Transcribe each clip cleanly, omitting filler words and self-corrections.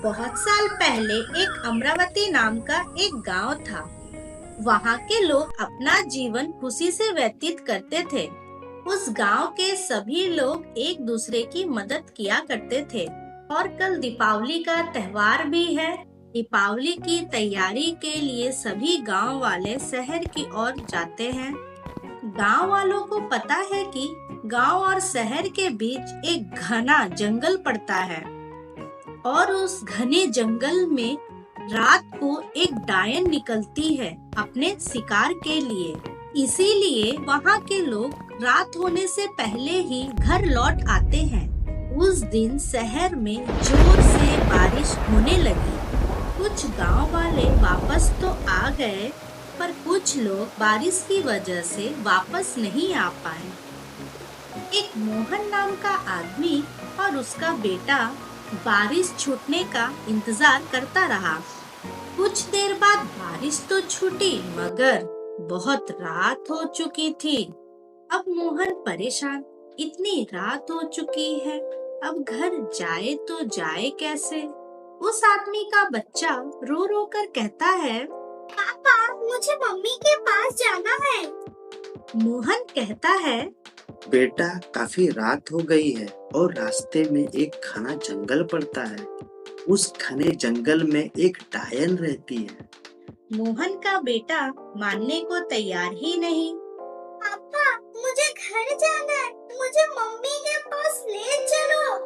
बहुत साल पहले एक अमरावती नाम का एक गांव था। वहाँ के लोग अपना जीवन खुशी से व्यतीत करते थे। उस गांव के सभी लोग एक दूसरे की मदद किया करते थे। और कल दीपावली का त्योहार भी है। दीपावली की तैयारी के लिए सभी गांव वाले शहर की ओर जाते हैं। गांव वालों को पता है कि गांव और शहर के बीच एक घना जंगल पड़ता है और उस घने जंगल में रात को एक डायन निकलती है अपने शिकार के लिए। इसीलिए वहाँ के लोग रात होने से पहले ही घर लौट आते हैं। उस दिन शहर में जोर से बारिश होने लगी। कुछ गांव वाले वापस तो आ गए, पर कुछ लोग बारिश की वजह से वापस नहीं आ पाए। एक मोहन नाम का आदमी और उसका बेटा बारिश छूटने का इंतजार करता रहा। कुछ देर बाद बारिश तो छूटी, मगर बहुत रात हो चुकी थी। अब मोहन परेशान, इतनी रात हो चुकी है, अब घर जाए तो जाए कैसे? उस आदमी का बच्चा रो रो कर कहता है, पापा, मुझे मम्मी के पास जाना है। मोहन कहता है, बेटा, काफी रात हो गई है और रास्ते में एक घना जंगल पड़ता है। उस घने जंगल में एक डायन रहती है। मोहन का बेटा मानने को तैयार ही नहीं। पापा, मुझे घर जाना है, मुझे मम्मी के पास ले चलो।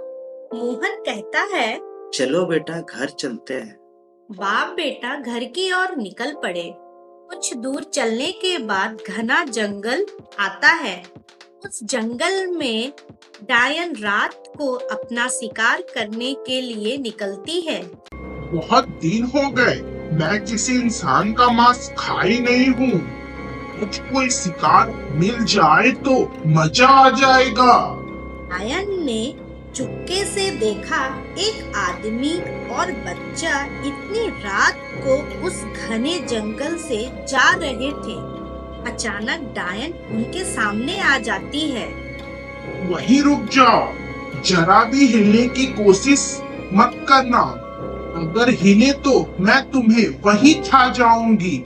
मोहन कहता है, चलो बेटा, घर चलते हैं। बाप बेटा घर की ओर निकल पड़े। कुछ दूर चलने के बाद घना जंगल आता है। उस जंगल में डायन रात को अपना शिकार करने के लिए निकलती है। बहुत दिन हो गए, मैं किसी इंसान का मांस खाई नहीं हूँ। मुझको शिकार मिल जाए तो मजा आ जाएगा। डायन ने चुपके से देखा, एक आदमी और बच्चा इतनी रात को उस घने जंगल से जा रहे थे। अचानक डायन उनके सामने आ जाती है। वहीं रुक जाओ, जरा भी हिलने की कोशिश मत करना। अगर हिले तो मैं तुम्हें वहीं खा जाऊंगी।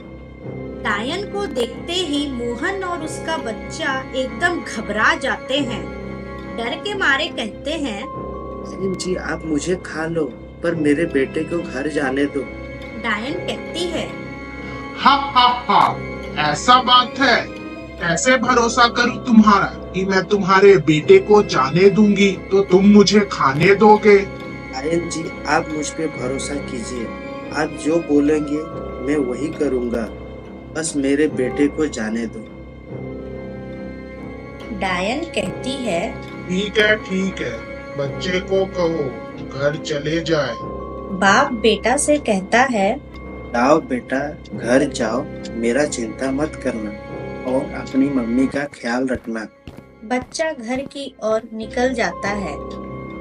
डायन को देखते ही मोहन और उसका बच्चा एकदम घबरा जाते हैं। डर के मारे कहते हैं, डायन जी, आप मुझे खा लो, पर मेरे बेटे को घर जाने दो। डायन कहती है, हा हा हा, ऐसा बात है? कैसे भरोसा करूं तुम्हारा कि मैं तुम्हारे बेटे को जाने दूंगी तो तुम मुझे खाने दोगे? डायन जी, आप मुझ पे भरोसा कीजिए। आप जो बोलेंगे मैं वही करूँगा। बस मेरे बेटे को जाने दो। डायन कहती है, ठीक है, बच्चे को कहो घर चले जाए। बाप बेटा से कहता है, जाओ बेटा, घर जाओ, मेरा चिंता मत करना और अपनी मम्मी का ख्याल रखना। बच्चा घर की ओर निकल जाता है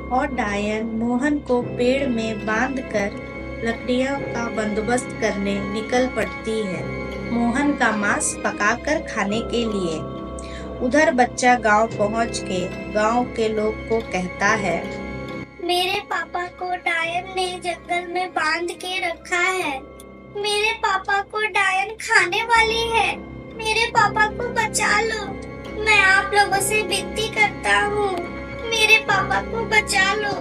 और डायन मोहन को पेड़ में बांधकर लकड़ियों का बंदोबस्त करने निकल पड़ती है, मोहन का मांस पकाकर खाने के लिए। उधर बच्चा गांव पहुंच के गांव के लोग को कहता है, मेरे पापा को डायन ने जंगल में बांध के रखा है। मेरे पापा को डायन खाने वाली है। मेरे पापा को बचा लो। मैं आप लोगों से विनती करता हूँ, मेरे पापा को बचा लो।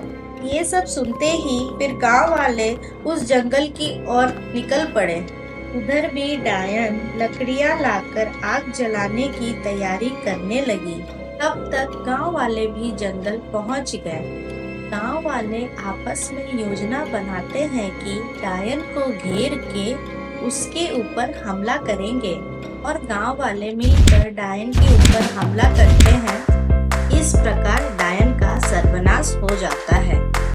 ये सब सुनते ही फिर गांव वाले उस जंगल की ओर निकल पड़े। उधर भी डायन लकड़ियां लाकर आग जलाने की तैयारी करने लगी। तब तक गांव वाले भी जंगल पहुंच गए। गांव वाले आपस में योजना बनाते हैं कि डायन को घेर के उसके ऊपर हमला करेंगे और गांव वाले मिलकर डायन के ऊपर हमला करते हैं। इस प्रकार डायन का सर्वनाश हो जाता है।